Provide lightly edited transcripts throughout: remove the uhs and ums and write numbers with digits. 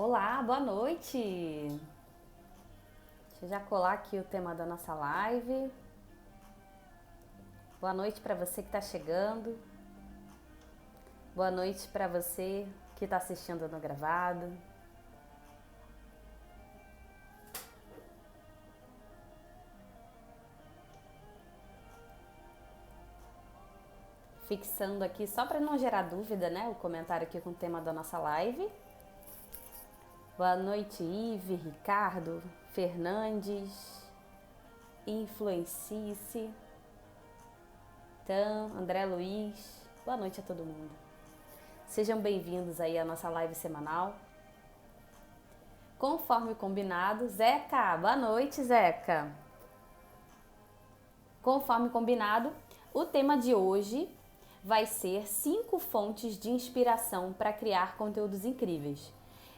Olá, boa noite! Deixa eu já colar aqui o tema da nossa live. Boa noite para você que está chegando. Boa noite para você que está assistindo no gravado. Fixando aqui, só para não gerar dúvida, né? O comentário aqui com o tema da nossa live. Boa noite, Ive, Ricardo, Fernandes, Influencice, Tan, André Luiz. Boa noite a todo mundo. Sejam bem-vindos aí à nossa live semanal. Conforme combinado, Zeca, boa noite, Zeca. Conforme combinado, o tema de hoje vai ser 5 fontes de inspiração para criar conteúdos incríveis.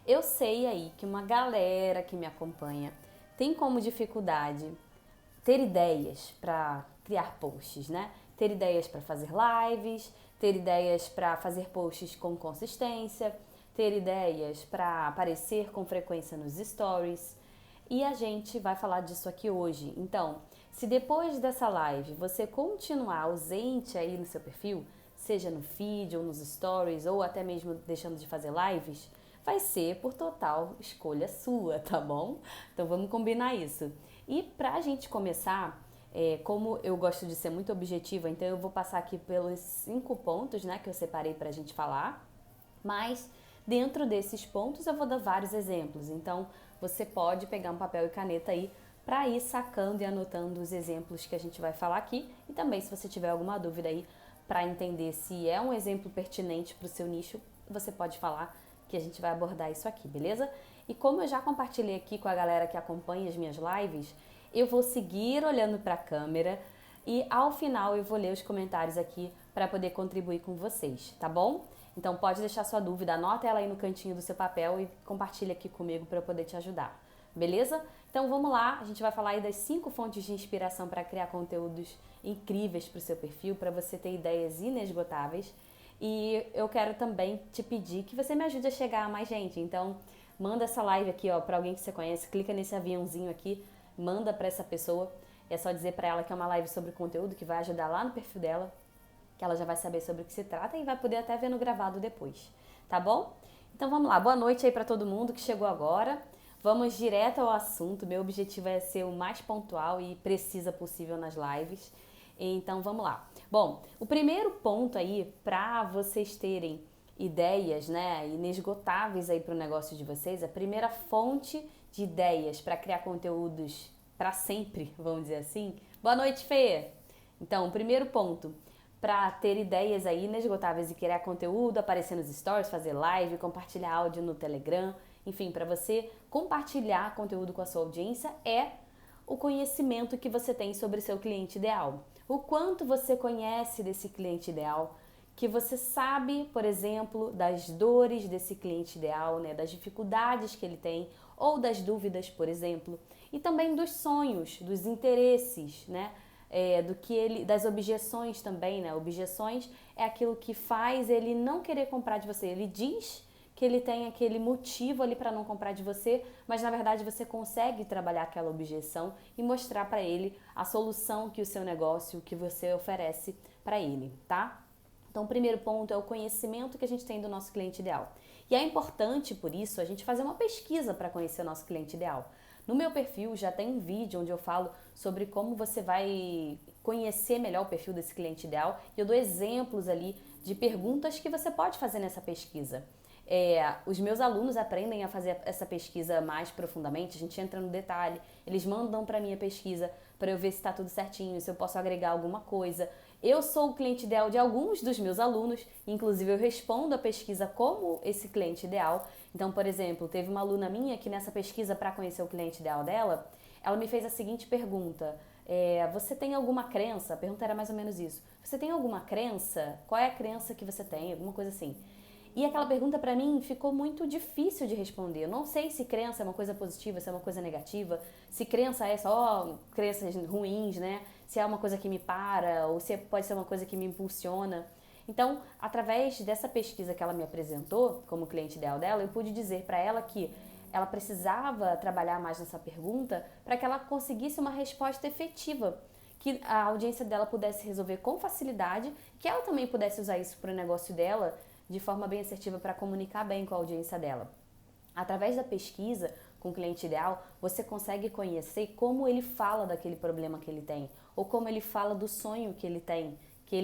Eu sei aí que uma galera que me acompanha tem como dificuldade ter ideias para criar posts, né? Ter ideias para fazer lives, ter ideias para fazer posts com consistência, ter ideias para aparecer com frequência nos stories. E a gente vai falar disso aqui hoje. Então, se depois dessa live você continuar ausente aí no seu perfil, seja no feed ou nos stories ou até mesmo deixando de fazer lives, vai ser por total escolha sua, tá bom? Então vamos combinar isso. E pra gente começar, como eu gosto de ser muito objetiva, então eu vou passar aqui pelos 5 pontos, né, que eu separei pra gente falar, mas dentro desses pontos eu vou dar vários exemplos, então você pode pegar um papel e caneta aí para ir sacando e anotando os exemplos que a gente vai falar aqui e também se você tiver alguma dúvida aí para entender se é um exemplo pertinente para o seu nicho, você pode falar que a gente vai abordar isso aqui, beleza? E como eu já compartilhei aqui com a galera que acompanha as minhas lives, eu vou seguir olhando para a câmera e ao final eu vou ler os comentários aqui para poder contribuir com vocês, tá bom? Então pode deixar sua dúvida, anota ela aí no cantinho do seu papel e compartilha aqui comigo para eu poder te ajudar, beleza? Então vamos lá, a gente vai falar aí das 5 fontes de inspiração para criar conteúdos incríveis para o seu perfil, para você ter ideias inesgotáveis. E eu quero também te pedir que você me ajude a chegar a mais gente. Então manda essa live aqui, ó, para alguém que você conhece, clica nesse aviãozinho aqui, manda para essa pessoa. É só dizer para ela que é uma live sobre conteúdo que vai ajudar lá no perfil dela, que ela já vai saber sobre o que se trata e vai poder até ver no gravado depois, tá bom? Então vamos lá, boa noite aí para todo mundo que chegou agora. Vamos direto ao assunto. Meu objetivo é ser o mais pontual e precisa possível nas lives. Então vamos lá. Bom, o primeiro ponto aí para vocês terem ideias, né, inesgotáveis aí para o negócio de vocês, a primeira fonte de ideias para criar conteúdos para sempre, vamos dizer assim. Boa noite, Fê. Então, o primeiro ponto para ter ideias aí inesgotáveis e criar conteúdo, aparecer nos stories, fazer live, compartilhar áudio no Telegram, enfim, para você compartilhar conteúdo com a sua audiência é o conhecimento que você tem sobre seu cliente ideal. O quanto você conhece desse cliente ideal, que você sabe, por exemplo, das dores desse cliente ideal, né, das dificuldades que ele tem ou das dúvidas, por exemplo, e também dos sonhos, dos interesses, né? Do que ele, das objeções também, né? Objeções é aquilo que faz ele não querer comprar de você. Ele diz que ele tem aquele motivo ali para não comprar de você, mas na verdade você consegue trabalhar aquela objeção e mostrar para ele a solução que o seu negócio, que você oferece para ele, tá? Então, o primeiro ponto é o conhecimento que a gente tem do nosso cliente ideal. E é importante, por isso, a gente fazer uma pesquisa para conhecer o nosso cliente ideal. No meu perfil já tem um vídeo onde eu falo sobre como você vai conhecer melhor o perfil desse cliente ideal e eu dou exemplos ali de perguntas que você pode fazer nessa pesquisa. Os meus alunos aprendem a fazer essa pesquisa mais profundamente, a gente entra no detalhe, eles mandam para mim a pesquisa para eu ver se está tudo certinho, se eu posso agregar alguma coisa. Eu sou o cliente ideal de alguns dos meus alunos, inclusive eu respondo a pesquisa como esse cliente ideal. Então, por exemplo, teve uma aluna minha que nessa pesquisa para conhecer o cliente ideal dela, ela me fez a seguinte pergunta: você tem alguma crença? A pergunta era mais ou menos isso. Você tem alguma crença? Qual é a crença que você tem? Alguma coisa assim. E aquela pergunta para mim ficou muito difícil de responder. Eu não sei se crença é uma coisa positiva, se é uma coisa negativa, se crença é só crenças ruins, né? Se é uma coisa que me para ou se pode ser uma coisa que me impulsiona. Então, através dessa pesquisa que ela me apresentou como cliente ideal dela, eu pude dizer para ela que ela precisava trabalhar mais nessa pergunta para que ela conseguisse uma resposta efetiva, que a audiência dela pudesse resolver com facilidade, que ela também pudesse usar isso para o negócio dela de forma bem assertiva para comunicar bem com a audiência dela. Através da pesquisa com o cliente ideal, você consegue conhecer como ele fala daquele problema que ele tem, ou como ele fala do sonho que ele tem, que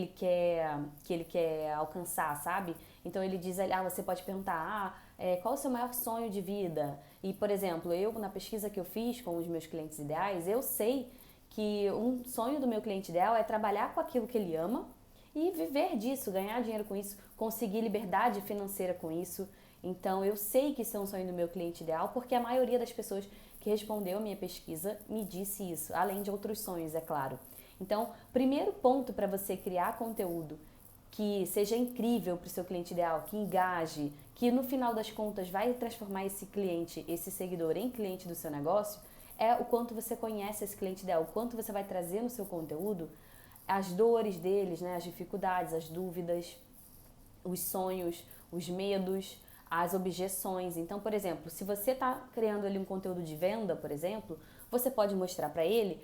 ele quer alcançar, sabe? Então ele diz, você pode perguntar, qual o seu maior sonho de vida? E, por exemplo, eu na pesquisa que eu fiz com os meus clientes ideais, eu sei que um sonho do meu cliente ideal é trabalhar com aquilo que ele ama e viver disso, ganhar dinheiro com isso, conseguir liberdade financeira com isso. Então, eu sei que isso é um sonho do meu cliente ideal, porque a maioria das pessoas que respondeu a minha pesquisa me disse isso, além de outros sonhos, é claro. Então, primeiro ponto para você criar conteúdo que seja incrível para o seu cliente ideal, que engaje, que no final das contas vai transformar esse cliente, esse seguidor em cliente do seu negócio, é o quanto você conhece esse cliente ideal, o quanto você vai trazer no seu conteúdo as dores deles, né, as dificuldades, as dúvidas, os sonhos, os medos, as objeções. Então, por exemplo, se você está criando ali um conteúdo de venda, por exemplo, você pode mostrar para ele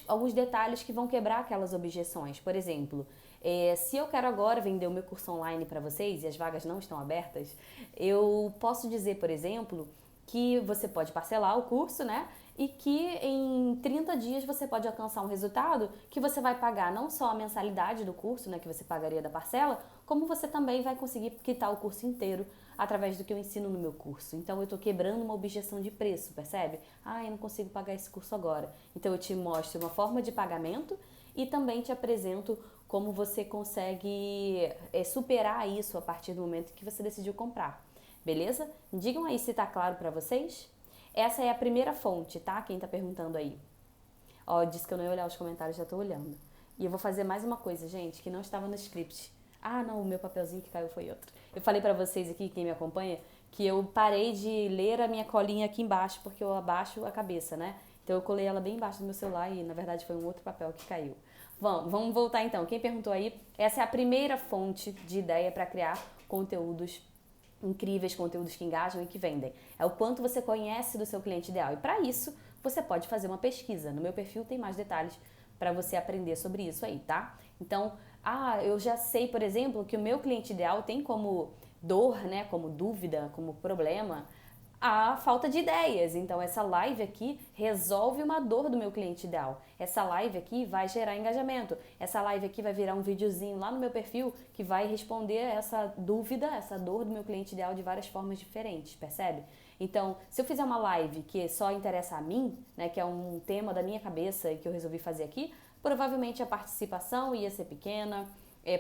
alguns detalhes que vão quebrar aquelas objeções. Por exemplo, se eu quero agora vender o meu curso online para vocês e as vagas não estão abertas, eu posso dizer, por exemplo, que você pode parcelar o curso, né? E que em 30 dias você pode alcançar um resultado que você vai pagar não só a mensalidade do curso, né, que você pagaria da parcela, como você também vai conseguir quitar o curso inteiro através do que eu ensino no meu curso. Então eu estou quebrando uma objeção de preço, percebe? Eu não consigo pagar esse curso agora. Então eu te mostro uma forma de pagamento e também te apresento como você consegue superar isso a partir do momento que você decidiu comprar. Beleza? Digam aí se tá claro para vocês. Essa é a primeira fonte, tá? Quem tá perguntando aí. Ó, disse que eu não ia olhar os comentários, já tô olhando. E eu vou fazer mais uma coisa, gente, que não estava no script. Não, o meu papelzinho que caiu foi outro. Eu falei pra vocês aqui, quem me acompanha, que eu parei de ler a minha colinha aqui embaixo, porque eu abaixo a cabeça, né? Então eu colei ela bem embaixo do meu celular e, na verdade, foi um outro papel que caiu. Vamos voltar então. Quem perguntou aí, essa é a primeira fonte de ideia para criar conteúdos incríveis, conteúdos que engajam e que vendem. É o quanto você conhece do seu cliente ideal. E para isso, você pode fazer uma pesquisa. No meu perfil tem mais detalhes para você aprender sobre isso aí, tá? Então, eu já sei, por exemplo, que o meu cliente ideal tem como dor, né, como dúvida, como problema, a falta de ideias. Então, essa live aqui resolve uma dor do meu cliente ideal. Essa live aqui vai gerar engajamento. Essa live aqui vai virar um videozinho lá no meu perfil que vai responder essa dúvida, essa dor do meu cliente ideal de várias formas diferentes, percebe? Então, se eu fizer uma live que só interessa a mim, né, que é um tema da minha cabeça e que eu resolvi fazer aqui, provavelmente a participação ia ser pequena,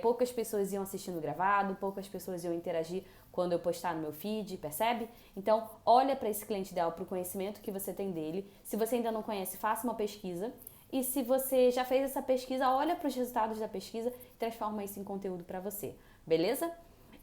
poucas pessoas iam assistindo gravado, poucas pessoas iam interagir quando eu postar no meu feed, percebe? Então, olha para esse cliente ideal, para o conhecimento que você tem dele. Se você ainda não conhece, faça uma pesquisa. E se você já fez essa pesquisa, olha para os resultados da pesquisa e transforma isso em conteúdo para você, beleza?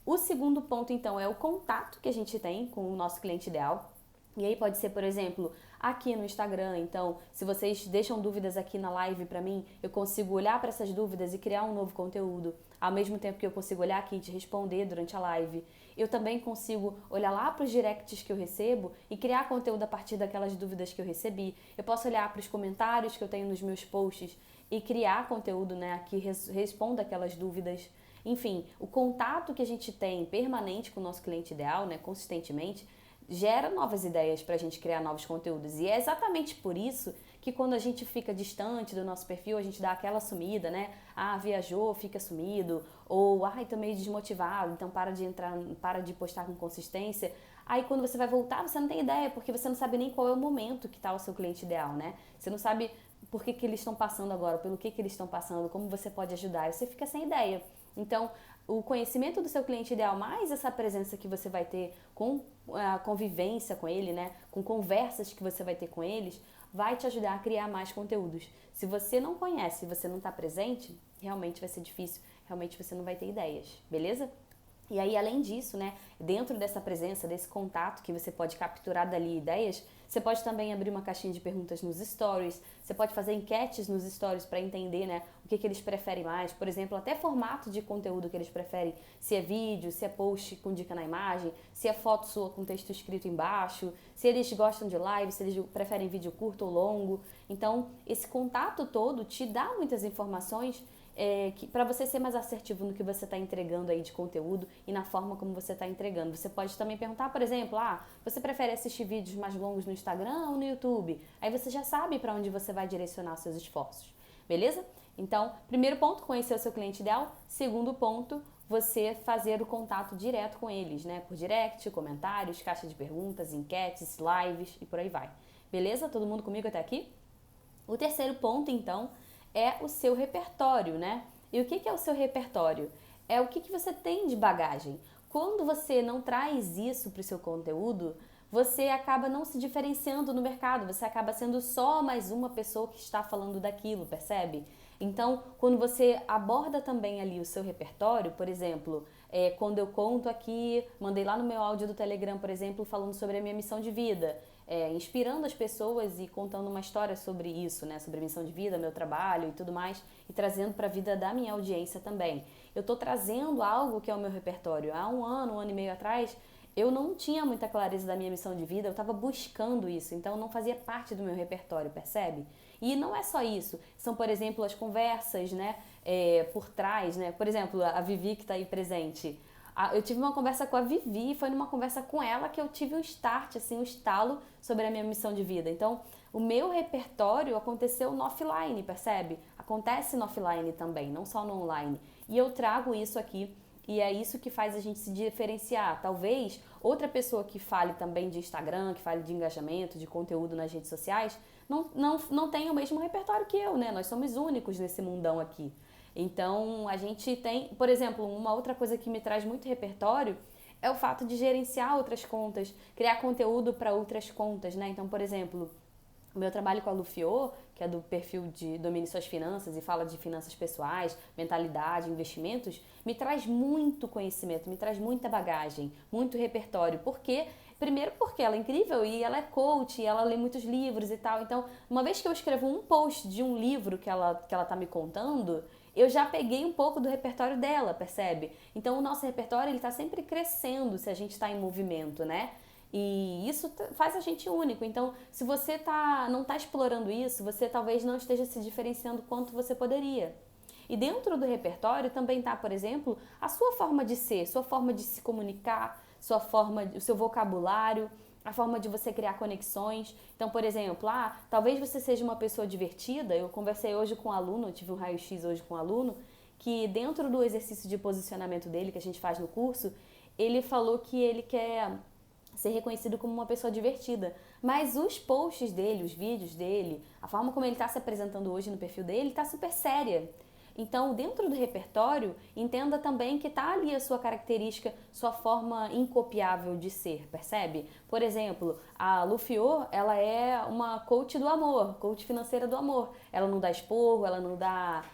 O segundo ponto, então, é o contato que a gente tem com o nosso cliente ideal. E aí pode ser, por exemplo, aqui no Instagram. Então, se vocês deixam dúvidas aqui na live para mim, eu consigo olhar para essas dúvidas e criar um novo conteúdo, ao mesmo tempo que eu consigo olhar aqui e te responder durante a live. Eu também consigo olhar lá para os directs que eu recebo e criar conteúdo a partir daquelas dúvidas que eu recebi. Eu posso olhar para os comentários que eu tenho nos meus posts e criar conteúdo, né, que responda aquelas dúvidas. Enfim, o contato que a gente tem permanente com o nosso cliente ideal, né, consistentemente, gera novas ideias para a gente criar novos conteúdos. E é exatamente por isso que quando a gente fica distante do nosso perfil, a gente dá aquela sumida, né? Viajou, fica sumido. Ou, tô meio desmotivado, então para de postar com consistência. Aí quando você vai voltar, você não tem ideia, porque você não sabe nem qual é o momento que está o seu cliente ideal, né? Você não sabe por que eles estão passando agora, pelo que eles estão passando, como você pode ajudar. Você fica sem ideia. Então, o conhecimento do seu cliente ideal, mais essa presença que você vai ter com a convivência com ele, né? Com conversas que você vai ter com eles, vai te ajudar a criar mais conteúdos. Se você não conhece, se você não está presente, realmente vai ser difícil, realmente você não vai ter ideias, beleza? E aí, além disso, né, dentro dessa presença, desse contato que você pode capturar dali ideias, Você pode também abrir uma caixinha de perguntas nos stories, você pode fazer enquetes nos stories para entender, né, o que eles preferem mais, por exemplo, até formato de conteúdo que eles preferem, se é vídeo, se é post com dica na imagem, se é foto sua com texto escrito embaixo, se eles gostam de live, se eles preferem vídeo curto ou longo. Então, esse contato todo te dá muitas informações para você ser mais assertivo no que você está entregando aí de conteúdo e na forma como você está entregando. Você pode também perguntar, por exemplo, você prefere assistir vídeos mais longos no Instagram ou no YouTube? Aí você já sabe para onde você vai direcionar seus esforços, beleza? Então, primeiro ponto, conhecer o seu cliente ideal. Segundo ponto, você fazer o contato direto com eles, né? Por direct, comentários, caixa de perguntas, enquetes, lives e por aí vai. Beleza? Todo mundo comigo até aqui? O terceiro ponto, então, é o seu repertório, né? E o que é o seu repertório? É o que você tem de bagagem. Quando você não traz isso para o seu conteúdo, você acaba não se diferenciando no mercado, você acaba sendo só mais uma pessoa que está falando daquilo, percebe? Então, quando você aborda também ali o seu repertório, por exemplo, quando eu conto aqui, mandei lá no meu áudio do Telegram, por exemplo, falando sobre a minha missão de vida, inspirando as pessoas e contando uma história sobre isso, né, sobre a missão de vida, meu trabalho e tudo mais, e trazendo para a vida da minha audiência também. Eu estou trazendo algo que é o meu repertório. Há um ano e meio atrás, eu não tinha muita clareza da minha missão de vida, eu estava buscando isso, então não fazia parte do meu repertório, percebe? E não é só isso, são, por exemplo, as conversas, né, por trás, né, por exemplo, a Vivi que está aí presente. Eu tive uma conversa com a Vivi e foi numa conversa com ela que eu tive um start, assim, um estalo sobre a minha missão de vida. Então, o meu repertório aconteceu no offline, percebe? Acontece no offline também, não só no online. E eu trago isso aqui e é isso que faz a gente se diferenciar. Talvez outra pessoa que fale também de Instagram, que fale de engajamento, de conteúdo nas redes sociais, não tenha o mesmo repertório que eu, né? Nós somos únicos nesse mundão aqui. Então, a gente tem, por exemplo, uma outra coisa que me traz muito repertório é o fato de gerenciar outras contas, criar conteúdo para outras contas, né? Então, por exemplo, o meu trabalho com a Lufiô, que é do perfil de Domine Suas Finanças e fala de finanças pessoais, mentalidade, investimentos, me traz muito conhecimento, me traz muita bagagem, muito repertório. Por quê? Primeiro porque ela é incrível e ela é coach, e ela lê muitos livros e tal. Então, uma vez que eu escrevo um post de um livro que ela tá me contando, eu já peguei um pouco do repertório dela, percebe? Então, o nosso repertório ele tá sempre crescendo se a gente está em movimento, né? E isso faz a gente único. Então, se você não está explorando isso, você talvez não esteja se diferenciando quanto você poderia. E dentro do repertório também está, por exemplo, a sua forma de ser, sua forma de se comunicar, o seu vocabulário, a forma de você criar conexões. Então, por exemplo, talvez você seja uma pessoa divertida. Eu conversei hoje com um aluno, eu tive um raio-x hoje com um aluno, que dentro do exercício de posicionamento dele, que a gente faz no curso, ele falou que ele quer ser reconhecido como uma pessoa divertida. Mas os posts dele, os vídeos dele, a forma como ele está se apresentando hoje no perfil dele, está super séria. Então, dentro do repertório, entenda também que está ali a sua característica, sua forma incopiável de ser, percebe? Por exemplo, a Lufiô, ela é uma coach do amor, coach financeira do amor. Ela não dá esporro, ela não dá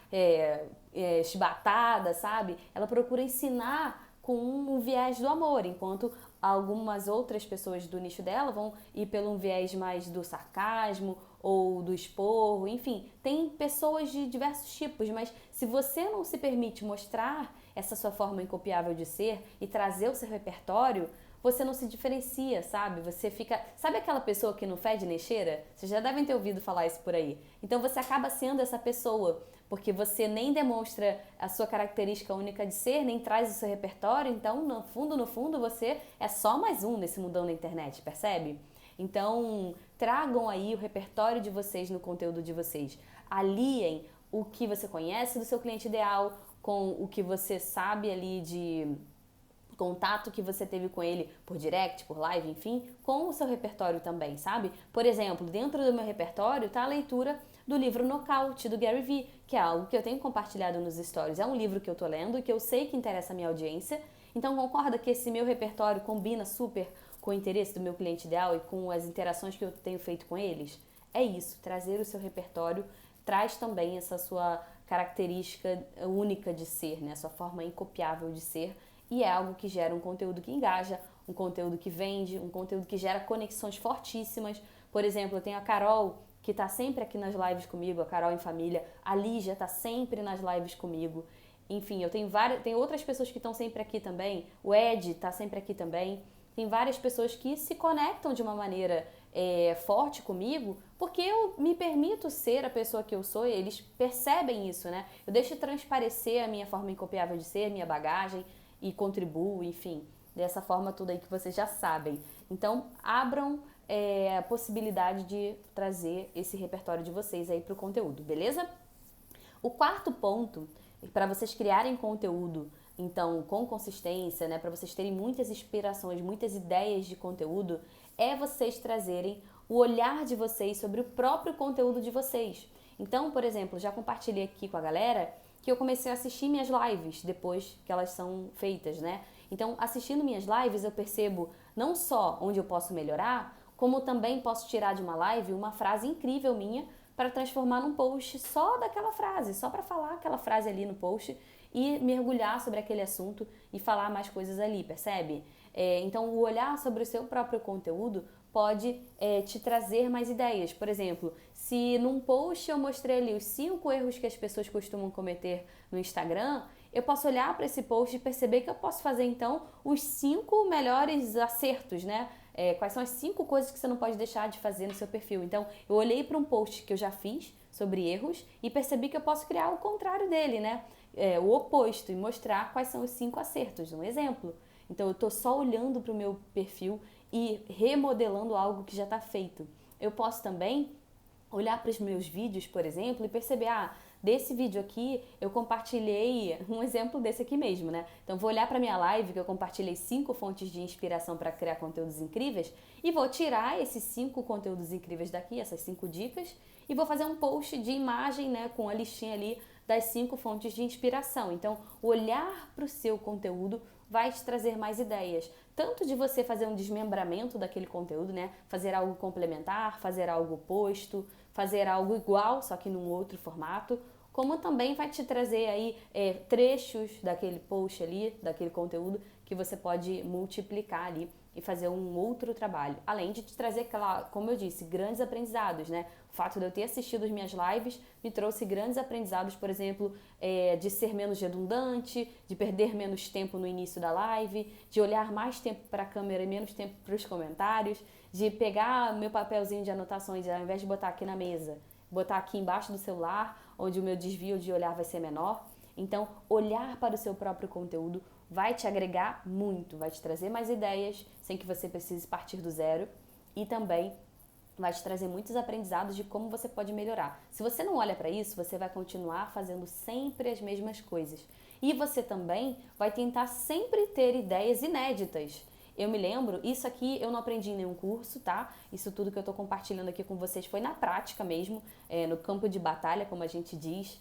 chibatada, sabe? Ela procura ensinar com um viés do amor, enquanto algumas outras pessoas do nicho dela vão ir pelo um viés mais do sarcasmo ou do esporro, enfim, tem pessoas de diversos tipos, mas se você não se permite mostrar essa sua forma incopiável de ser e trazer o seu repertório, você não se diferencia, sabe? Você fica... Sabe aquela pessoa que não fede nem cheira? Vocês já devem ter ouvido falar isso por aí. Então você acaba sendo essa pessoa, porque você nem demonstra a sua característica única de ser, nem traz o seu repertório, então no fundo, você é só mais um nesse mundão da internet, percebe? Então, tragam aí o repertório de vocês no conteúdo de vocês. Aliem o que você conhece do seu cliente ideal com o que você sabe ali de contato que você teve com ele por direct, por live, enfim, com o seu repertório também, sabe? Por exemplo, dentro do meu repertório tá a leitura do livro Nocaute, do Gary Vee, que é algo que eu tenho compartilhado nos stories. É um livro que eu tô lendo e que eu sei que interessa a minha audiência. Então, concorda que esse meu repertório combina super com o interesse do meu cliente ideal e com as interações que eu tenho feito com eles? É isso, trazer o seu repertório traz também essa sua característica única de ser, né? A sua forma incopiável de ser, e é algo que gera um conteúdo que engaja, um conteúdo que vende, um conteúdo que gera conexões fortíssimas Por exemplo, eu tenho a Carol, que tá sempre aqui nas lives comigo, a Carol em Família, a Lígia tá sempre nas lives comigo. Enfim, eu tenho tem outras pessoas que estão sempre aqui também, o Ed tá sempre aqui também. Tem várias pessoas que se conectam de uma maneira forte comigo, porque eu me permito ser a pessoa que eu sou e eles percebem isso, né? Eu deixo transparecer a minha forma incopiável de ser, a minha bagagem e contribuo, enfim, dessa forma tudo aí que vocês já sabem. Então, abram a possibilidade de trazer esse repertório de vocês aí para o conteúdo, beleza? O quarto ponto, para vocês criarem conteúdo, então, com consistência, né, para vocês terem muitas inspirações, muitas ideias de conteúdo, é vocês trazerem o olhar de vocês sobre o próprio conteúdo de vocês. Então, por exemplo, já compartilhei aqui com a galera que eu comecei a assistir minhas lives depois que elas são feitas, né? Então, assistindo minhas lives, eu percebo não só onde eu posso melhorar, como também posso tirar de uma live uma frase incrível minha para transformar num post só daquela frase, só para falar aquela frase ali no post e mergulhar sobre aquele assunto e falar mais coisas ali, percebe? Então, o olhar sobre o seu próprio conteúdo pode te trazer mais ideias. Por exemplo, se num post eu mostrei ali os 5 erros que as pessoas costumam cometer no Instagram, eu posso olhar para esse post e perceber que eu posso fazer então os 5 melhores acertos, né? Quais são as 5 coisas que você não pode deixar de fazer no seu perfil. Então, eu olhei para um post que eu já fiz sobre erros e percebi que eu posso criar o contrário dele, né? O oposto, e mostrar quais são os 5 acertos, um exemplo. Então, eu estou só olhando para o meu perfil e remodelando algo que já está feito. Eu posso também olhar para os meus vídeos, por exemplo, e perceber, desse vídeo aqui eu compartilhei um exemplo desse aqui mesmo, né? Então vou olhar para minha live que eu compartilhei 5 fontes de inspiração para criar conteúdos incríveis e vou tirar esses 5 conteúdos incríveis daqui, essas 5 dicas, e vou fazer um post de imagem, né, com a listinha ali das 5 fontes de inspiração. Então, olhar para o seu conteúdo vai te trazer mais ideias, tanto de você fazer um desmembramento daquele conteúdo, né? Fazer algo complementar, fazer algo oposto, fazer algo igual, só que num outro formato, como também vai te trazer aí trechos daquele post ali, daquele conteúdo que você pode multiplicar ali e fazer um outro trabalho. Além de te trazer, como eu disse, grandes aprendizados, né? O fato de eu ter assistido as minhas lives me trouxe grandes aprendizados, por exemplo, de ser menos redundante, de perder menos tempo no início da live, de olhar mais tempo para a câmera e menos tempo para os comentários, de pegar meu papelzinho de anotações, ao invés de botar aqui na mesa, botar aqui embaixo do celular, onde o meu desvio de olhar vai ser menor. Então, olhar para o seu próprio conteúdo vai te agregar muito, vai te trazer mais ideias, sem que você precise partir do zero, e também vai te trazer muitos aprendizados de como você pode melhorar. Se você não olha para isso, você vai continuar fazendo sempre as mesmas coisas. E você também vai tentar sempre ter ideias inéditas. Eu me lembro, isso aqui eu não aprendi em nenhum curso, tá? Isso tudo que eu tô compartilhando aqui com vocês foi na prática mesmo, no campo de batalha, como a gente diz.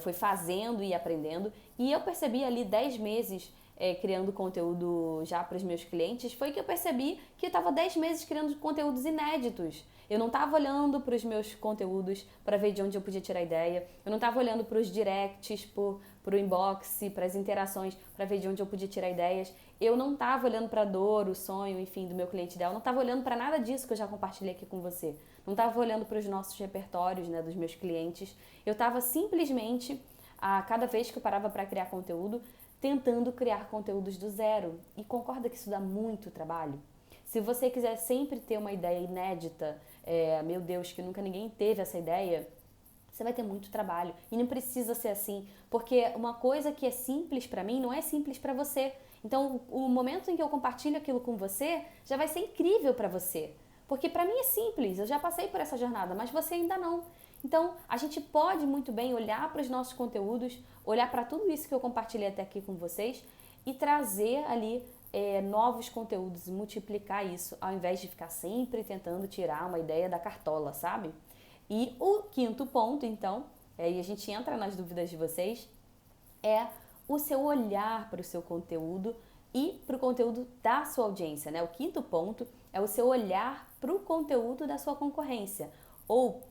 Foi fazendo e aprendendo. E eu percebi ali 10 meses criando conteúdo já para os meus clientes, foi que eu percebi que eu estava 10 meses criando conteúdos inéditos. Eu não estava olhando para os meus conteúdos para ver de onde eu podia tirar ideia. Eu não estava olhando para os directs, para o inbox, para as interações, para ver de onde eu podia tirar ideias. Eu não estava olhando para a dor, o sonho, enfim, do meu cliente ideal. Eu não estava olhando para nada disso que eu já compartilhei aqui com você. Não estava olhando para os nossos repertórios, né, dos meus clientes. Eu estava simplesmente, a cada vez que eu parava para criar conteúdo, tentando criar conteúdos do zero. E concorda que isso dá muito trabalho? Se você quiser sempre ter uma ideia inédita, meu Deus, que nunca ninguém teve essa ideia, você vai ter muito trabalho. E não precisa ser assim, porque uma coisa que é simples para mim não é simples para você. Então, o momento em que eu compartilho aquilo com você já vai ser incrível para você. Porque para mim é simples, eu já passei por essa jornada, mas você ainda não. Então, a gente pode muito bem olhar para os nossos conteúdos, olhar para tudo isso que eu compartilhei até aqui com vocês e trazer ali novos conteúdos e multiplicar isso, ao invés de ficar sempre tentando tirar uma ideia da cartola, sabe? E o quinto ponto, então, aí a gente entra nas dúvidas de vocês, é o seu olhar para o seu conteúdo e para o conteúdo da sua audiência, né? O quinto ponto é o seu olhar para o conteúdo da sua concorrência ou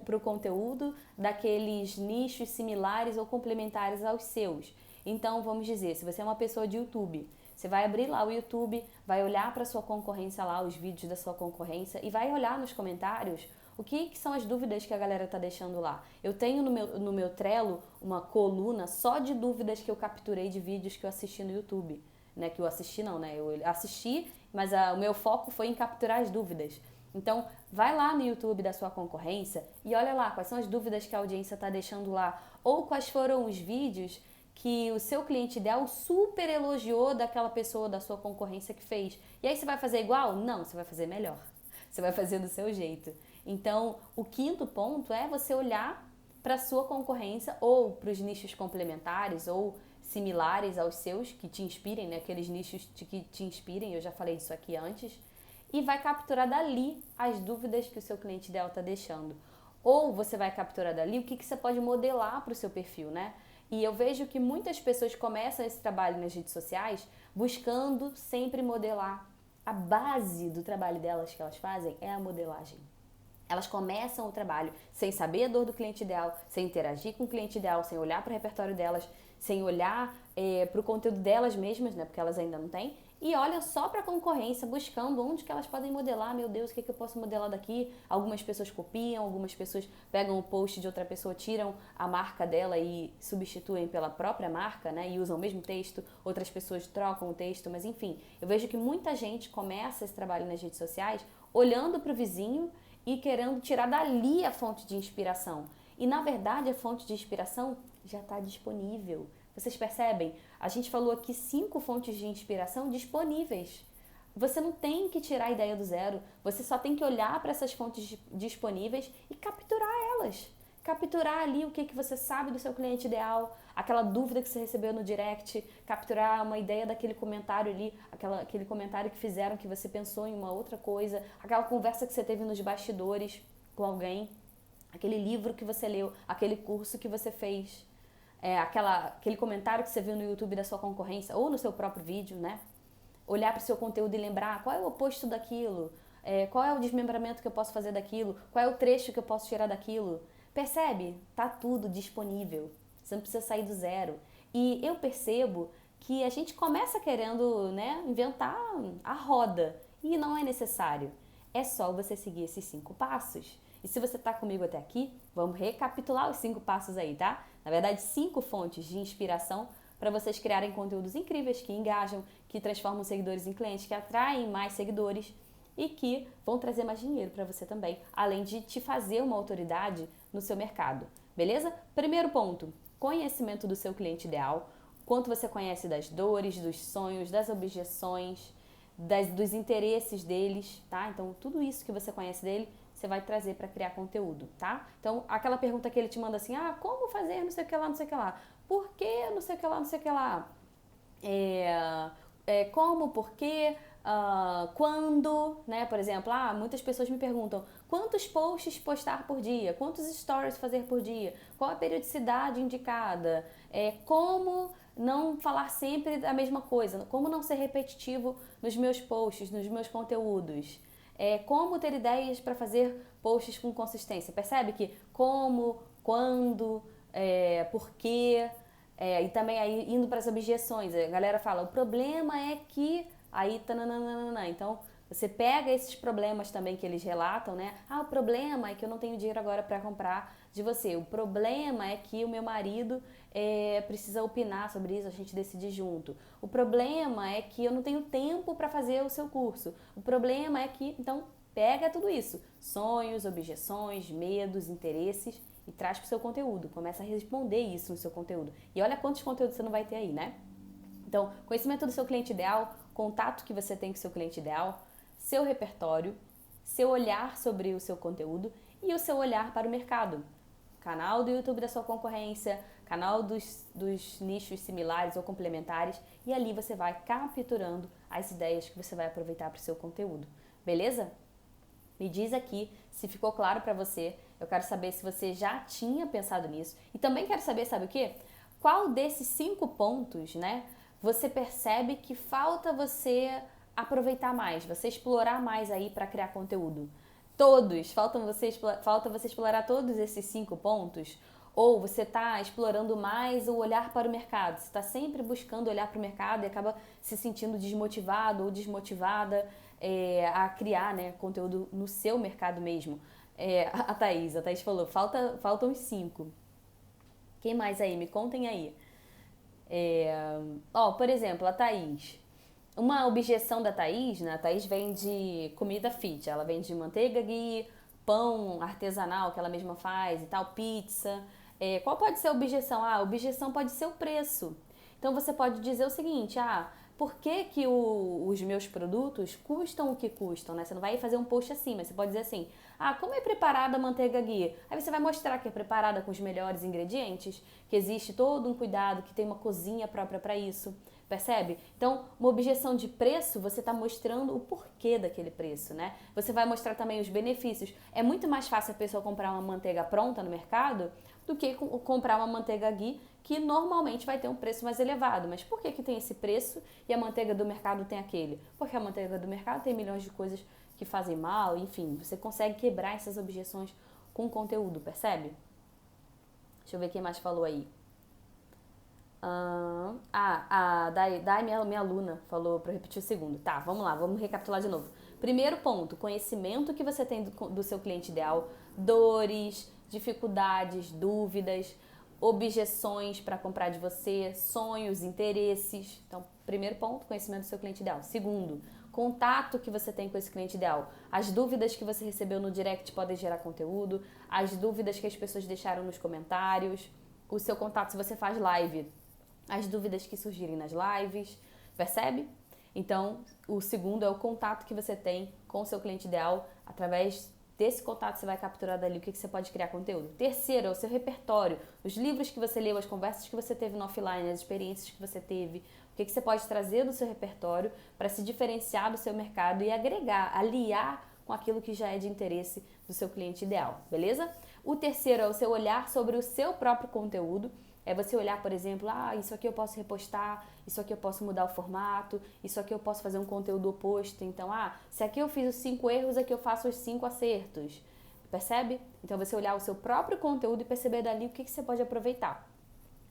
para o conteúdo daqueles nichos similares ou complementares aos seus. Então, vamos dizer, se você é uma pessoa de YouTube, Você vai abrir lá o YouTube, vai olhar para sua concorrência lá, os vídeos da sua concorrência e vai olhar nos comentários o que são as dúvidas que a galera tá deixando lá. Eu tenho no meu Trello uma coluna só de dúvidas que eu capturei de vídeos que eu assisti no YouTube. Né, que eu assisti não, né? Eu assisti, mas o meu foco foi em capturar as dúvidas. Então, vai lá no YouTube da sua concorrência e olha lá quais são as dúvidas que a audiência está deixando lá. Ou quais foram os vídeos que o seu cliente ideal super elogiou daquela pessoa da sua concorrência que fez. E aí você vai fazer igual? Não, você vai fazer melhor. Você vai fazer do seu jeito. Então, o quinto ponto é você olhar para a sua concorrência ou para os nichos complementares ou similares aos seus, que te inspirem, né? Aqueles nichos que te inspirem, eu já falei disso aqui antes, e vai capturar dali as dúvidas que o seu cliente ideal está deixando. Ou você vai capturar dali o que você pode modelar para o seu perfil, né? E eu vejo que muitas pessoas começam esse trabalho nas redes sociais buscando sempre modelar. A base do trabalho delas que elas fazem é a modelagem. Elas começam o trabalho sem saber a dor do cliente ideal, sem interagir com o cliente ideal, sem olhar para o repertório delas, sem olhar para o conteúdo delas mesmas, né, porque elas ainda não têm, e olham só para a concorrência, buscando onde que elas podem modelar. Meu Deus, o que eu posso modelar daqui? Algumas pessoas copiam, algumas pessoas pegam o post de outra pessoa, tiram a marca dela e substituem pela própria marca, né, e usam o mesmo texto. Outras pessoas trocam o texto, mas enfim, eu vejo que muita gente começa esse trabalho nas redes sociais olhando para o vizinho e querendo tirar dali a fonte de inspiração. E na verdade a fonte de inspiração já está disponível. Vocês percebem? A gente falou aqui 5 fontes de inspiração disponíveis. Você não tem que tirar a ideia do zero, você só tem que olhar para essas fontes disponíveis e capturar elas. Capturar ali o que você sabe do seu cliente ideal, aquela dúvida que você recebeu no direct, capturar uma ideia daquele comentário ali, aquele comentário que fizeram que você pensou em uma outra coisa, aquela conversa que você teve nos bastidores com alguém, aquele livro que você leu, aquele curso que você fez, aquele comentário que você viu no YouTube da sua concorrência ou no seu próprio vídeo, né? Olhar para o seu conteúdo e lembrar qual é o oposto daquilo, qual é o desmembramento que eu posso fazer daquilo, qual é o trecho que eu posso tirar daquilo. Percebe? Tá tudo disponível. Você não precisa sair do zero. E eu percebo que a gente começa querendo, né, inventar a roda. E não é necessário. É só você seguir esses 5 passos. E se você tá comigo até aqui, vamos recapitular os 5 passos aí, tá? Na verdade, 5 fontes de inspiração para vocês criarem conteúdos incríveis que engajam, que transformam seguidores em clientes, que atraem mais seguidores e que vão trazer mais dinheiro para você também, além de te fazer uma autoridade no seu mercado, beleza? Primeiro ponto, conhecimento do seu cliente ideal, quanto você conhece das dores, dos sonhos, das objeções, dos interesses deles, tá? Então, tudo isso que você conhece dele, você vai trazer para criar conteúdo, tá? Então, aquela pergunta que ele te manda assim, como fazer não sei o que lá, não sei o que lá, por que não sei o que lá, não sei o que lá, como, por quê, quando, né? Por exemplo, muitas pessoas me perguntam quantos posts postar por dia, quantos stories fazer por dia, qual a periodicidade indicada, como não falar sempre a mesma coisa, como não ser repetitivo nos meus posts, nos meus conteúdos, como ter ideias para fazer posts com consistência. Percebe que como, quando, por quê, e também aí indo para as objeções, a galera fala, o problema é que aí, tananana. Então, você pega esses problemas também que eles relatam, né? O problema é que eu não tenho dinheiro agora para comprar de você. O problema é que o meu marido precisa opinar sobre isso, a gente decide junto. O problema é que eu não tenho tempo para fazer o seu curso. O problema é que... Então, pega tudo isso. Sonhos, objeções, medos, interesses e traz para o seu conteúdo. Começa a responder isso no seu conteúdo. E olha quantos conteúdos você não vai ter aí, né? Então, conhecimento do seu cliente ideal, contato que você tem com o seu cliente ideal, seu repertório, seu olhar sobre o seu conteúdo e o seu olhar para o mercado. Canal do YouTube da sua concorrência, canal dos nichos similares ou complementares e ali você vai capturando as ideias que você vai aproveitar para o seu conteúdo. Beleza? Me diz aqui se ficou claro para você. Eu quero saber se você já tinha pensado nisso. E também quero saber, sabe o quê? Qual desses 5 pontos, né, você percebe que falta você aproveitar mais, você explorar mais aí para criar conteúdo? Todos? Falta você explorar todos esses 5 pontos? Ou você está explorando mais o olhar para o mercado, você está sempre buscando olhar para o mercado e acaba se sentindo desmotivado ou desmotivada a criar, né, conteúdo no seu mercado mesmo. A Thaís falou, faltam os 5. Quem mais aí? Me contem aí. Por exemplo, a Thaís. Uma objeção da Thaís, né? A Thaís vende comida fit, ela vende manteiga ghee, pão artesanal que ela mesma faz e tal, pizza. Qual pode ser a objeção? A objeção pode ser o preço. Então você pode dizer o seguinte, por que os meus produtos custam o que custam, né? Você não vai fazer um post assim, mas você pode dizer assim, como é preparada a manteiga ghee? Aí você vai mostrar que é preparada com os melhores ingredientes, que existe todo um cuidado, que tem uma cozinha própria para isso. Percebe? Então, uma objeção de preço, você está mostrando o porquê daquele preço, né? Você vai mostrar também os benefícios. É muito mais fácil a pessoa comprar uma manteiga pronta no mercado do que comprar uma manteiga ghee, que normalmente vai ter um preço mais elevado. Mas por que tem esse preço e a manteiga do mercado tem aquele? Porque a manteiga do mercado tem milhões de coisas que fazem mal, enfim. Você consegue quebrar essas objeções com conteúdo, percebe? Deixa eu ver quem mais falou aí. A Dai, minha aluna, falou para eu repetir o segundo. Tá, vamos lá, vamos recapitular de novo. Primeiro ponto, conhecimento que você tem do seu cliente ideal, dores, dificuldades, dúvidas, objeções para comprar de você, sonhos, interesses. Então, primeiro ponto, conhecimento do seu cliente ideal. Segundo, contato que você tem com esse cliente ideal. As dúvidas que você recebeu no direct podem gerar conteúdo, as dúvidas que as pessoas deixaram nos comentários, o seu contato se você faz live, as dúvidas que surgirem nas lives, percebe? Então, o segundo é o contato que você tem com o seu cliente ideal. Através desse contato você vai capturar dali o que você pode criar conteúdo. Terceiro é o seu repertório, os livros que você leu, as conversas que você teve no offline, as experiências que você teve, o que você pode trazer do seu repertório para se diferenciar do seu mercado e agregar, aliar com aquilo que já é de interesse do seu cliente ideal, beleza? O terceiro é o seu olhar sobre o seu próprio conteúdo. É você olhar, por exemplo, isso aqui eu posso repostar, isso aqui eu posso mudar o formato, isso aqui eu posso fazer um conteúdo oposto. Então, se aqui eu fiz os 5 erros, aqui eu faço os 5 acertos. Percebe? Então, você olhar o seu próprio conteúdo e perceber dali o que você pode aproveitar.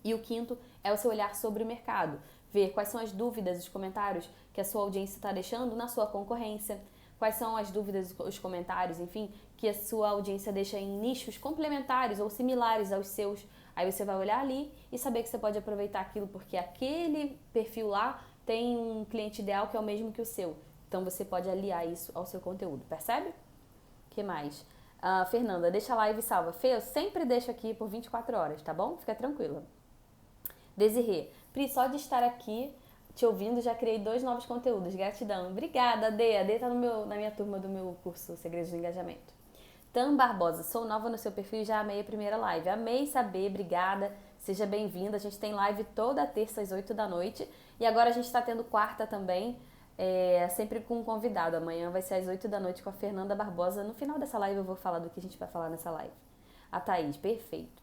E o quinto é o seu olhar sobre o mercado. Ver quais são as dúvidas, os comentários que a sua audiência está deixando na sua concorrência. Quais são as dúvidas, os comentários, enfim, que a sua audiência deixa em nichos complementares ou similares aos seus. Aí você vai olhar ali e saber que você pode aproveitar aquilo porque aquele perfil lá tem um cliente ideal que é o mesmo que o seu. Então você pode aliar isso ao seu conteúdo, percebe? O que mais? Fernanda, deixa a live salva. Fê, eu sempre deixo aqui por 24 horas, tá bom? Fica tranquila. Desirê, Pri, só de estar aqui te ouvindo já criei 2 novos conteúdos. Gratidão. Obrigada, Ade. A Ade tá na minha turma do meu curso Segredos do Engajamento. Tam Barbosa, sou nova no seu perfil e já amei a primeira live. Amei saber, obrigada, seja bem-vinda. A gente tem live toda terça às 8 da noite e agora a gente está tendo quarta também, sempre com um convidado. Amanhã vai ser às 8 da noite com a Fernanda Barbosa. No final dessa live eu vou falar do que a gente vai falar nessa live. A Thaís, perfeito.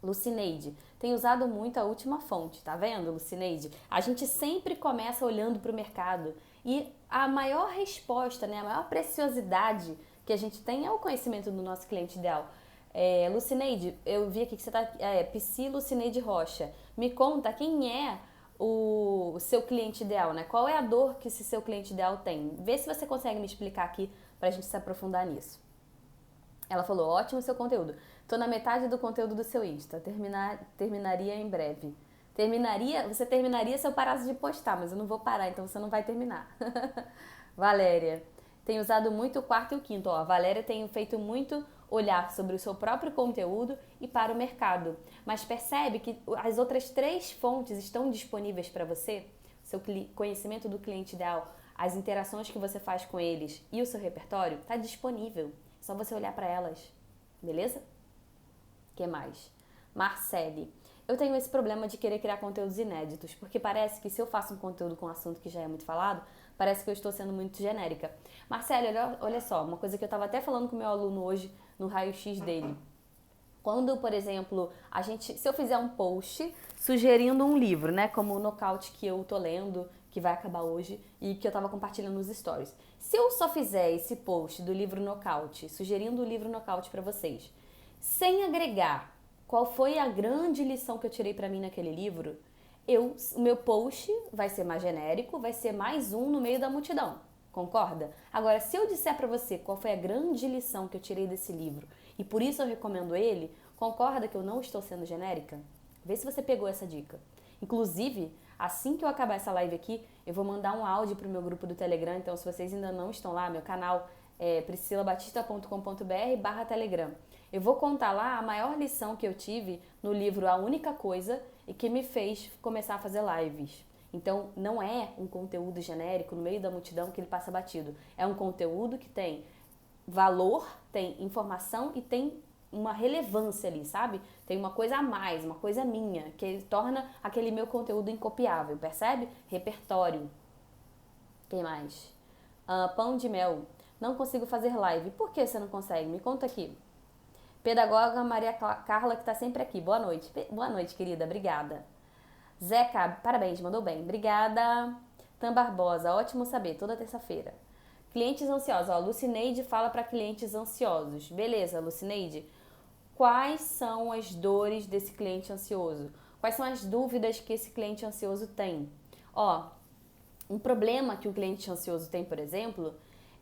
Lucineide, tem usado muito a última fonte, tá vendo, Lucineide? A gente sempre começa olhando para o mercado e a maior resposta, né, a maior preciosidade que a gente tem é o conhecimento do nosso cliente ideal. Lucineide, eu vi aqui que você está... Psi Lucineide Rocha. Me conta quem é o seu cliente ideal, né? Qual é a dor que esse seu cliente ideal tem? Vê se você consegue me explicar aqui pra gente se aprofundar nisso. Ela falou, ótimo seu conteúdo. Tô na metade do conteúdo do seu Insta. Terminaria em breve. Você terminaria se eu parasse de postar, mas eu não vou parar, então você não vai terminar. Valéria, tem usado muito o quarto e o quinto. A Valéria tem feito muito olhar sobre o seu próprio conteúdo e para o mercado. Mas percebe que as outras 3 fontes estão disponíveis para você? Seu conhecimento do cliente ideal, as interações que você faz com eles e o seu repertório está disponível. É só você olhar para elas. Beleza? O que mais? Marcele, eu tenho esse problema de querer criar conteúdos inéditos, porque parece que se eu faço um conteúdo com um assunto que já é muito falado, parece que eu estou sendo muito genérica. Marcele, olha só, uma coisa que eu estava até falando com o meu aluno hoje no raio-x dele. Quando, por exemplo, se eu fizer um post sugerindo um livro, né, como o Nocaute que eu tô lendo, que vai acabar hoje e que eu estava compartilhando nos stories. Se eu só fizer esse post do livro Nocaute, sugerindo o livro Nocaute para vocês, sem agregar Qual foi a grande lição que eu tirei pra mim naquele livro? O meu post vai ser mais genérico, vai ser mais um no meio da multidão. Concorda? Agora, se eu disser pra você qual foi a grande lição que eu tirei desse livro e por isso eu recomendo ele, concorda que eu não estou sendo genérica? Vê se você pegou essa dica. Inclusive, assim que eu acabar essa live aqui, eu vou mandar um áudio pro meu grupo do Telegram. Então, se vocês ainda não estão lá, meu canal é priscilabatista.com.br/telegram. Eu vou contar lá a maior lição que eu tive no livro A Única Coisa e que me fez começar a fazer lives. Então, não é um conteúdo genérico no meio da multidão que ele passa batido. É um conteúdo que tem valor, tem informação e tem uma relevância ali, sabe? Tem uma coisa a mais, uma coisa minha, que torna aquele meu conteúdo incopiável, percebe? Repertório. Quem mais? Pão de mel. Não consigo fazer live. Por que você não consegue? Me conta aqui. Pedagoga Maria Carla, que tá sempre aqui. Boa noite. Boa noite, querida. Obrigada. Zeca, parabéns, mandou bem. Obrigada. Tam Barbosa, ótimo saber. Toda terça-feira. Clientes ansiosos. Ó, Lucineide fala para clientes ansiosos. Beleza, Lucineide. Quais são as dores desse cliente ansioso? Quais são as dúvidas que esse cliente ansioso tem? Ó, um problema que o cliente ansioso tem, por exemplo,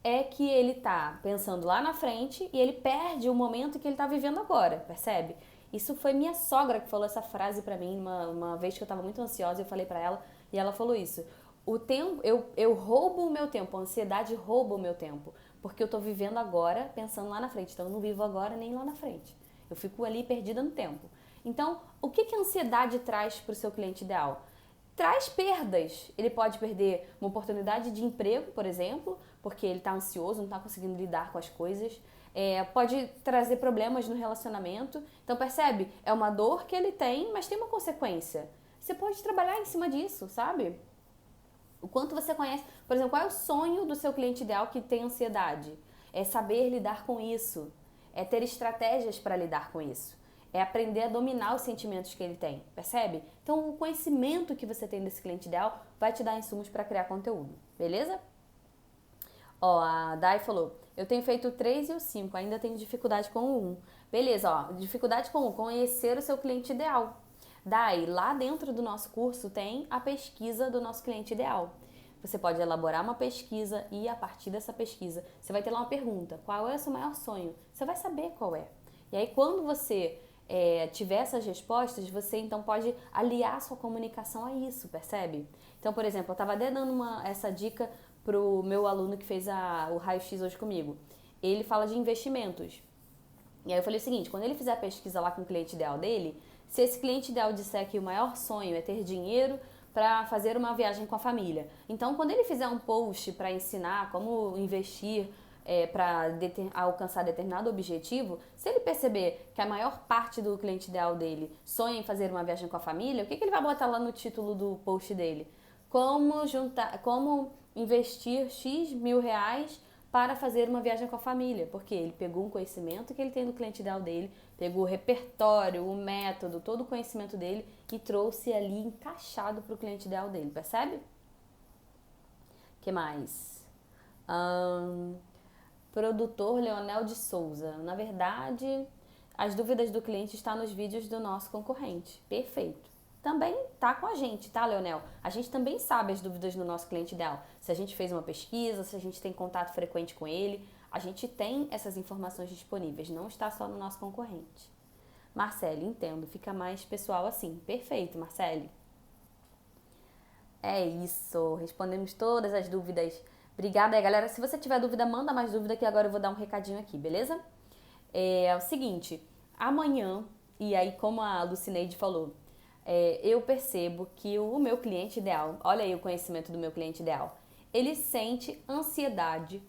é que ele tá pensando lá na frente e ele perde o momento que ele tá vivendo agora, percebe? Isso foi minha sogra que falou essa frase pra mim uma vez que eu tava muito ansiosa, eu falei pra ela e ela falou isso. O tempo, eu roubo o meu tempo, a ansiedade rouba o meu tempo, porque eu tô vivendo agora pensando lá na frente, então eu não vivo agora nem lá na frente. Eu fico ali perdida no tempo. Então, o que a ansiedade traz pro seu cliente ideal? Traz perdas. Ele pode perder uma oportunidade de emprego, por exemplo, porque ele está ansioso, não está conseguindo lidar com as coisas. Pode trazer problemas no relacionamento. Então, percebe? É uma dor que ele tem, mas tem uma consequência. Você pode trabalhar em cima disso, sabe? O quanto você conhece. Por exemplo, qual é o sonho do seu cliente ideal que tem ansiedade? É saber lidar com isso. É ter estratégias para lidar com isso. É aprender a dominar os sentimentos que ele tem, percebe? Então, o conhecimento que você tem desse cliente ideal vai te dar insumos para criar conteúdo, beleza? Ó, a Dai falou, eu tenho feito o 3 e o 5, ainda tenho dificuldade com o 1. Beleza, ó, dificuldade com o 1, conhecer o seu cliente ideal. Dai, lá dentro do nosso curso tem a pesquisa do nosso cliente ideal. Você pode elaborar uma pesquisa e a partir dessa pesquisa, você vai ter lá uma pergunta, qual é o seu maior sonho? Você vai saber qual é. E aí, quando você tiver essas respostas, você então pode aliar sua comunicação a isso, percebe? Então, por exemplo, eu estava até dando essa dica pro meu aluno que fez o raio-x hoje comigo. Ele fala de investimentos. E aí eu falei o seguinte, quando ele fizer a pesquisa lá com o cliente ideal dele, se esse cliente ideal disser que o maior sonho é ter dinheiro para fazer uma viagem com a família, então quando ele fizer um post para ensinar como investir para alcançar determinado objetivo, se ele perceber que a maior parte do cliente ideal dele sonha em fazer uma viagem com a família, o que ele vai botar lá no título do post dele? Como investir X mil reais para fazer uma viagem com a família, porque ele pegou um conhecimento que ele tem do cliente ideal dele, pegou o repertório, o método, todo o conhecimento dele e trouxe ali encaixado para o cliente ideal dele, percebe? Que mais? Produtor Leonel de Souza. Na verdade, as dúvidas do cliente estão nos vídeos do nosso concorrente. Perfeito. Também tá com a gente, tá, Leonel? A gente também sabe as dúvidas do nosso cliente ideal. Se a gente fez uma pesquisa, se a gente tem contato frequente com ele, a gente tem essas informações disponíveis, não está só no nosso concorrente. Marcele, entendo, fica mais pessoal assim. Perfeito, Marcele. É isso, respondemos todas as dúvidas. Obrigada aí, galera. Se você tiver dúvida, manda mais dúvida que agora eu vou dar um recadinho aqui, beleza? É o seguinte, amanhã, e aí como a Lucineide falou, eu percebo que o meu cliente ideal, olha aí o conhecimento do meu cliente ideal, ele sente ansiedade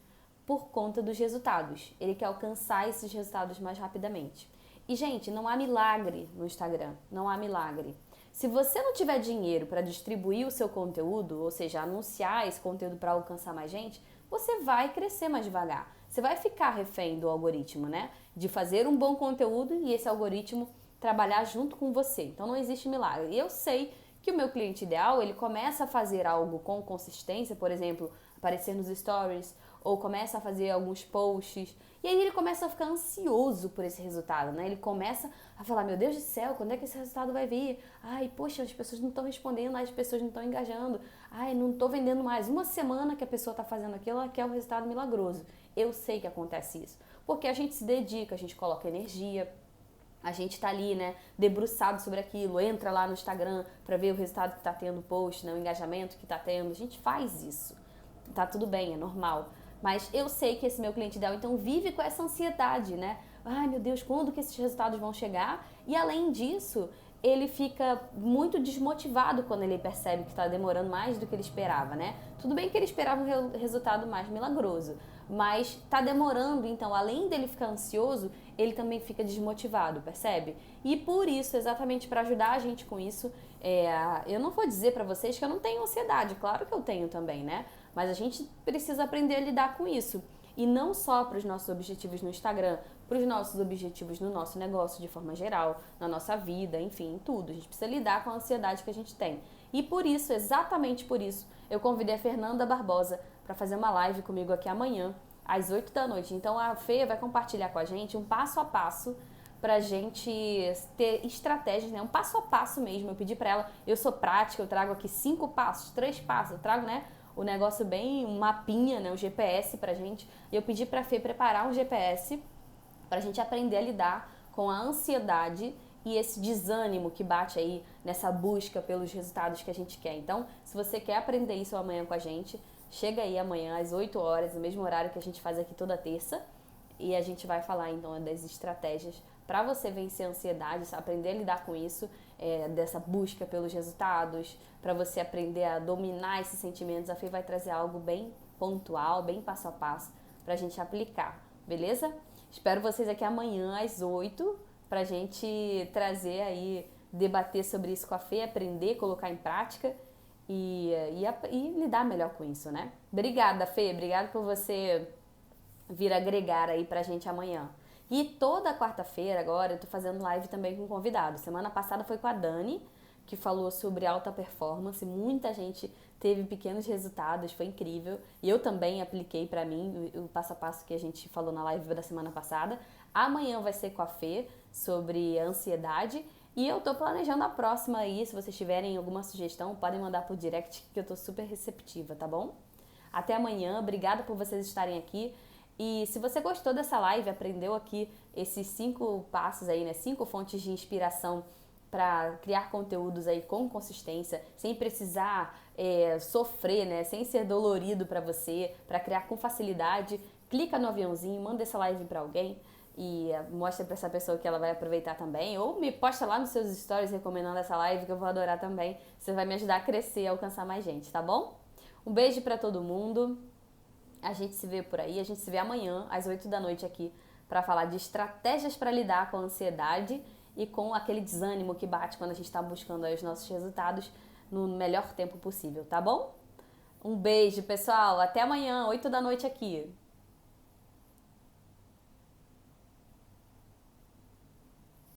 por conta dos resultados. Ele quer alcançar esses resultados mais rapidamente. E, gente, não há milagre no Instagram, não há milagre. Se você não tiver dinheiro para distribuir o seu conteúdo, ou seja, anunciar esse conteúdo para alcançar mais gente, você vai crescer mais devagar. Você vai ficar refém do algoritmo, né? De fazer um bom conteúdo e esse algoritmo trabalhar junto com você. Então não existe milagre. E eu sei que o meu cliente ideal, ele começa a fazer algo com consistência, por exemplo, aparecer nos stories, ou começa a fazer alguns posts, E aí ele começa a ficar ansioso por esse resultado, né? Ele começa a falar, meu Deus do céu, quando é que esse resultado vai vir? Ai, poxa, as pessoas não estão respondendo, as pessoas não estão engajando. Ai, não estou vendendo mais. Uma semana que a pessoa está fazendo aquilo, ela quer um resultado milagroso. Eu sei que acontece isso. Porque a gente se dedica, a gente coloca energia, a gente tá ali, né, debruçado sobre aquilo, entra lá no Instagram para ver o resultado que tá tendo o post, né, o engajamento que tá tendo. A gente faz isso. Tá tudo bem, é normal. Mas eu sei que esse meu cliente ideal, então, vive com essa ansiedade, né? Ai, meu Deus, quando que esses resultados vão chegar? E além disso, ele fica muito desmotivado quando ele percebe que está demorando mais do que ele esperava, né? Tudo bem que ele esperava um resultado mais milagroso, mas tá demorando, então, além dele ficar ansioso, ele também fica desmotivado, percebe? E por isso, exatamente para ajudar a gente com isso, eu não vou dizer para vocês que eu não tenho ansiedade, claro que eu tenho também, né? Mas a gente precisa aprender a lidar com isso. E não só para os nossos objetivos no Instagram, para os nossos objetivos no nosso negócio de forma geral, na nossa vida, enfim, em tudo. A gente precisa lidar com a ansiedade que a gente tem. E por isso, exatamente por isso, eu convidei a Fernanda Barbosa para fazer uma live comigo aqui amanhã, às 8 da noite. Então a Fê vai compartilhar com a gente um passo a passo pra gente ter estratégias, né? Um passo a passo mesmo. Eu pedi pra ela, eu sou prática, eu trago aqui 5 passos, 3 passos, eu trago, né? O negócio bem, um mapinha, né? Um GPS pra gente. E eu pedi pra Fê preparar um GPS pra gente aprender a lidar com a ansiedade e esse desânimo que bate aí nessa busca pelos resultados que a gente quer. Então, se você quer aprender isso amanhã com a gente, chega aí amanhã às 8 horas, no mesmo horário que a gente faz aqui toda terça, e a gente vai falar então das estratégias para você vencer a ansiedade, aprender a lidar com isso, dessa busca pelos resultados, para você aprender a dominar esses sentimentos. A Fê vai trazer algo bem pontual, bem passo a passo para a gente aplicar, beleza? Espero vocês aqui amanhã às 8 para a gente trazer aí, debater sobre isso com a Fê, aprender, colocar em prática e lidar melhor com isso, né? Obrigada, Fê, obrigada por você vir agregar aí pra gente amanhã. E toda quarta-feira agora eu tô fazendo live também com convidados. Semana passada foi com a Dani, que falou sobre alta performance. Muita gente teve pequenos resultados, foi incrível. E eu também apliquei pra mim o passo a passo que a gente falou na live da semana passada. Amanhã vai ser com a Fê sobre ansiedade. E eu tô planejando a próxima aí. Se vocês tiverem alguma sugestão, podem mandar por direct, que eu tô super receptiva, tá bom? Até amanhã, obrigada por vocês estarem aqui. E se você gostou dessa live, aprendeu aqui esses 5 passos aí, né? 5 fontes de inspiração para criar conteúdos aí com consistência, sem precisar sofrer, né? Sem ser dolorido para você, para criar com facilidade, clica no aviãozinho, manda essa live para alguém e mostra para essa pessoa que ela vai aproveitar também, ou me posta lá nos seus stories recomendando essa live que eu vou adorar também. Você vai me ajudar a crescer e alcançar mais gente, tá bom? Um beijo para todo mundo. A gente se vê por aí, a gente se vê amanhã às 8 da noite aqui para falar de estratégias para lidar com a ansiedade e com aquele desânimo que bate quando a gente está buscando aí os nossos resultados no melhor tempo possível, tá bom? Um beijo, pessoal. Até amanhã, 8 da noite aqui.